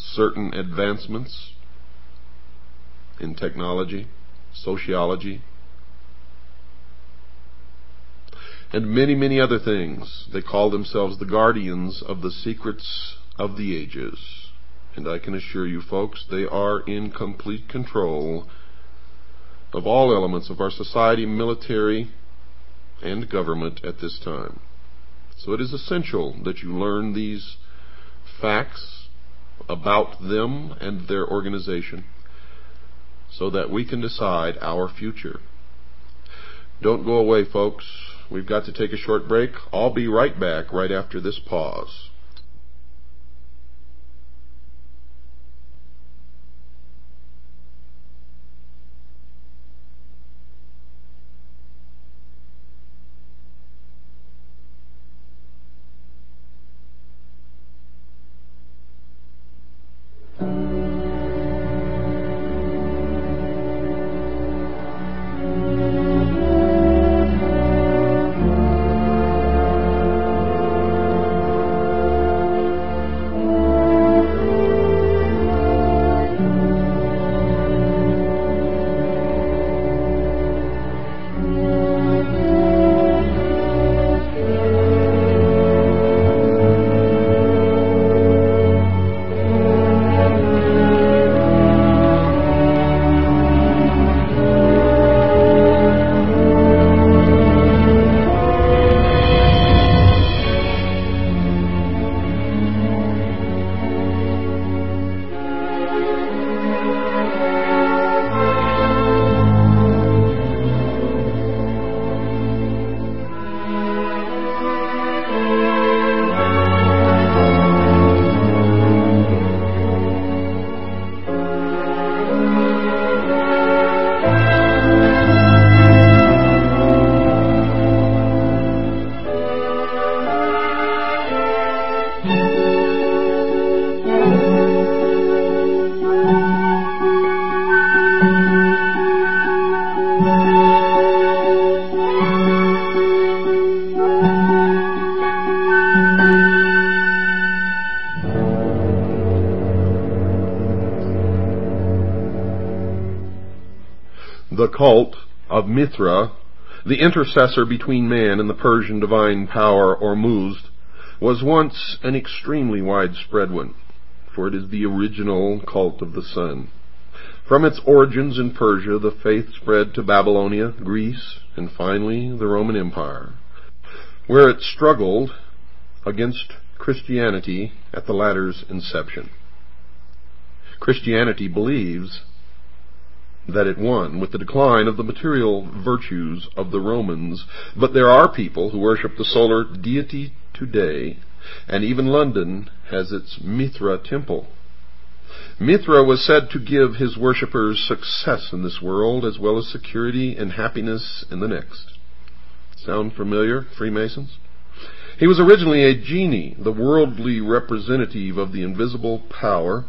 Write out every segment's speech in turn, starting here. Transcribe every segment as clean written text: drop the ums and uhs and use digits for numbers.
certain advancements in technology, sociology, and many, many other things. They call themselves the guardians of the secrets of the ages. And I can assure you, folks, they are in complete control of all elements of our society, military, and government at this time. So it is essential that you learn these facts about them and their organization so that we can decide our future. Don't go away, folks. We've got to take a short break. I'll be right back right after this pause. The cult of Mithra, the intercessor between man and the Persian divine power, or Muzd, was once an extremely widespread one, for it is the original cult of the sun. From its origins in Persia, the faith spread to Babylonia, Greece, and finally the Roman Empire, where it struggled against Christianity at the latter's inception. Christianity believes that it won with the decline of the material virtues of the Romans, but there are people who worship the solar deity today, and even London has its Mithra temple. Mithra was said to give his worshippers success in this world as well as security and happiness in the next. Sound familiar, Freemasons? He was originally a genie, the worldly representative of the invisible power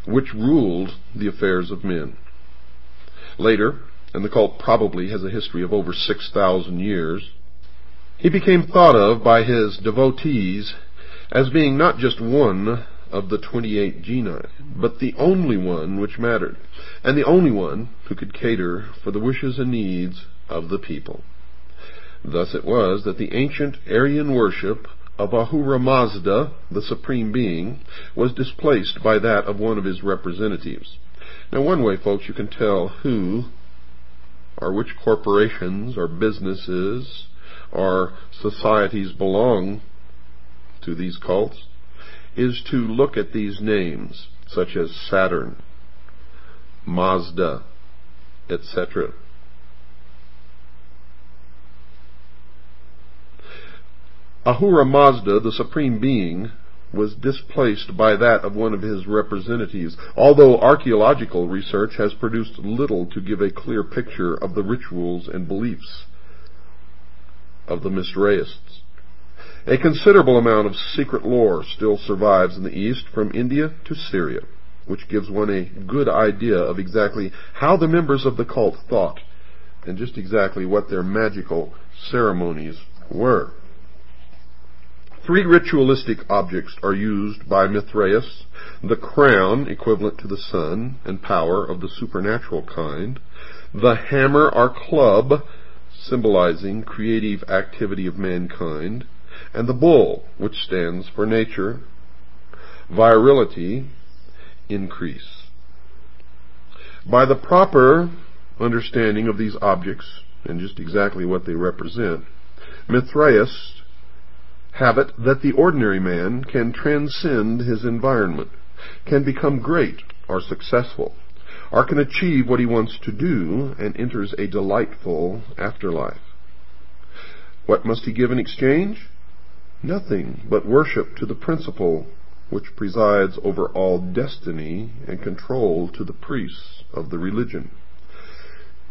which ruled the affairs of men. Later, and the cult probably has a history of over 6,000 years, he became thought of by his devotees as being not just one of the 28 genii, but the only one which mattered, and the only one who could cater for the wishes and needs of the people. Thus it was that the ancient Aryan worship of Ahura Mazda, the Supreme Being, was displaced by that of one of his representatives. Now, one way, folks, you can tell who or which corporations or businesses or societies belong to these cults is to look at these names, such as Saturn, Mazda, etc. Ahura Mazda, the Supreme Being, was displaced by that of one of his representatives, although archaeological research has produced little to give a clear picture of the rituals and beliefs of the Mithraists. A considerable amount of secret lore still survives in the East, from India to Syria, which gives one a good idea of exactly how the members of the cult thought and just exactly what their magical ceremonies were. 3 ritualistic objects are used by Mithraeus: the crown, equivalent to the sun and power of the supernatural kind; the hammer or club, symbolizing creative activity of mankind; and the bull, which stands for nature, virility, increase. By the proper understanding of these objects, and just exactly what they represent, Mithraeus have it that the ordinary man can transcend his environment, can become great or successful, or can achieve what he wants to do, and enters a delightful afterlife. What must he give in exchange? Nothing but worship to the principle which presides over all destiny and control to the priests of the religion.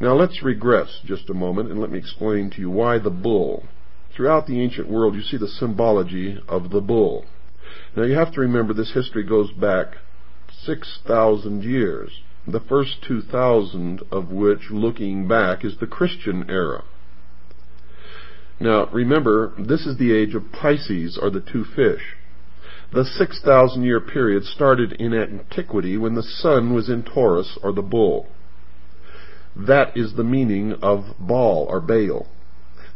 Now let's regress just a moment and let me explain to you why the bull. Throughout the ancient world you see the symbology of the bull. Now you have to remember this history goes back 6,000 years, the first 2,000 of which, looking back, is the Christian era. Now remember, this is the age of Pisces, or the 2 fish. The 6,000 year period started in antiquity when the sun was in Taurus, or the bull. That is the meaning of Baal, or Baal.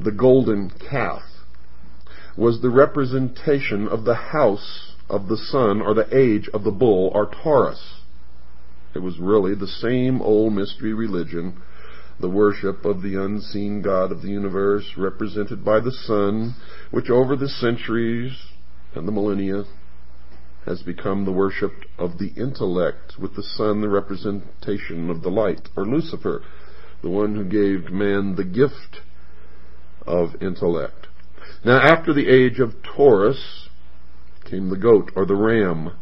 The golden calf was the representation of the house of the sun, or the age of the bull, or Taurus. It was really the same old mystery religion, the worship of the unseen God of the universe, represented by the sun, which over the centuries and the millennia has become the worship of the intellect, with the sun the representation of the light, or Lucifer, the one who gave man the gift of intellect. Now after the age of Taurus came the goat, or the ram,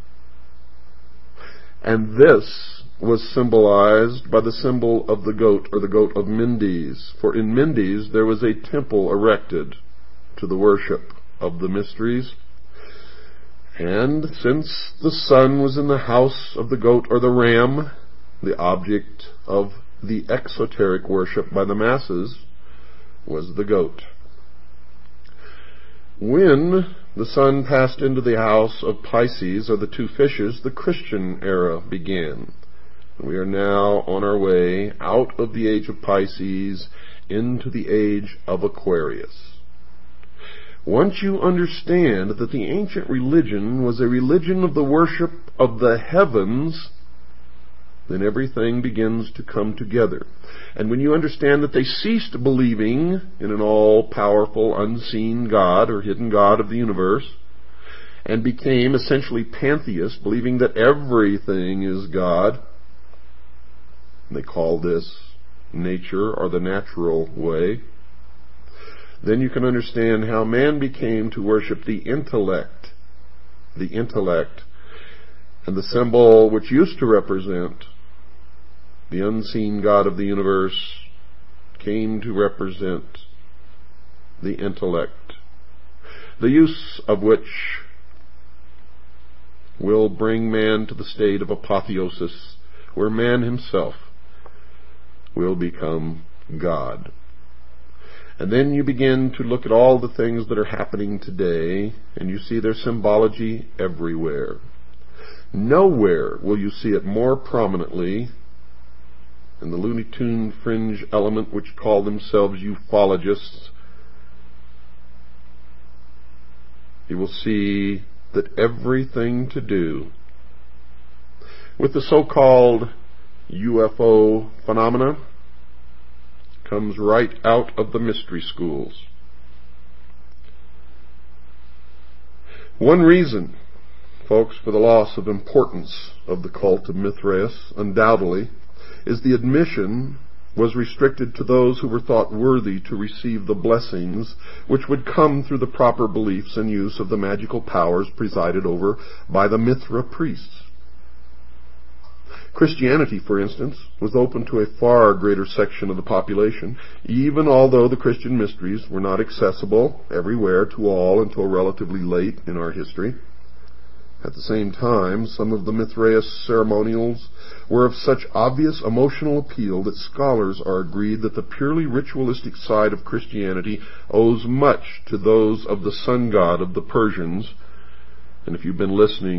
and this was symbolized by the symbol of the goat, or the goat of Mendes. For in Mendes there was a temple erected to the worship of the mysteries. And since the sun was in the house of the goat or the ram, the object of the exoteric worship by the masses was the goat. When the sun passed into the house of Pisces, or the 2 fishes, the Christian era began. We are now on our way out of the age of Pisces into the age of Aquarius. Once you understand that the ancient religion was a religion of the worship of the heavens, then everything begins to come together. And when you understand that they ceased believing in an all-powerful, unseen God, or hidden God of the universe, and became essentially pantheists, believing that everything is God, they call this nature, or the natural way, then you can understand how man became to worship the intellect, and the symbol which used to represent the unseen God of the universe came to represent the intellect, the use of which will bring man to the state of apotheosis, where man himself will become God. And then you begin to look at all the things that are happening today, and you see their symbology everywhere. Nowhere will you see it more prominently in the Looney Tune fringe element which call themselves ufologists. You will see that everything to do with the so-called UFO phenomena comes right out of the mystery schools. One reason, folks, for the loss of importance of the cult of Mithraeus, undoubtedly, is the admission was restricted to those who were thought worthy to receive the blessings which would come through the proper beliefs and use of the magical powers presided over by the Mithra priests. Christianity, for instance, was open to a far greater section of the population, even although the Christian mysteries were not accessible everywhere to all until relatively late in our history. At the same time, some of the Mithraeus ceremonials were of such obvious emotional appeal that scholars are agreed that the purely ritualistic side of Christianity owes much to those of the sun god of the Persians. And if you've been listening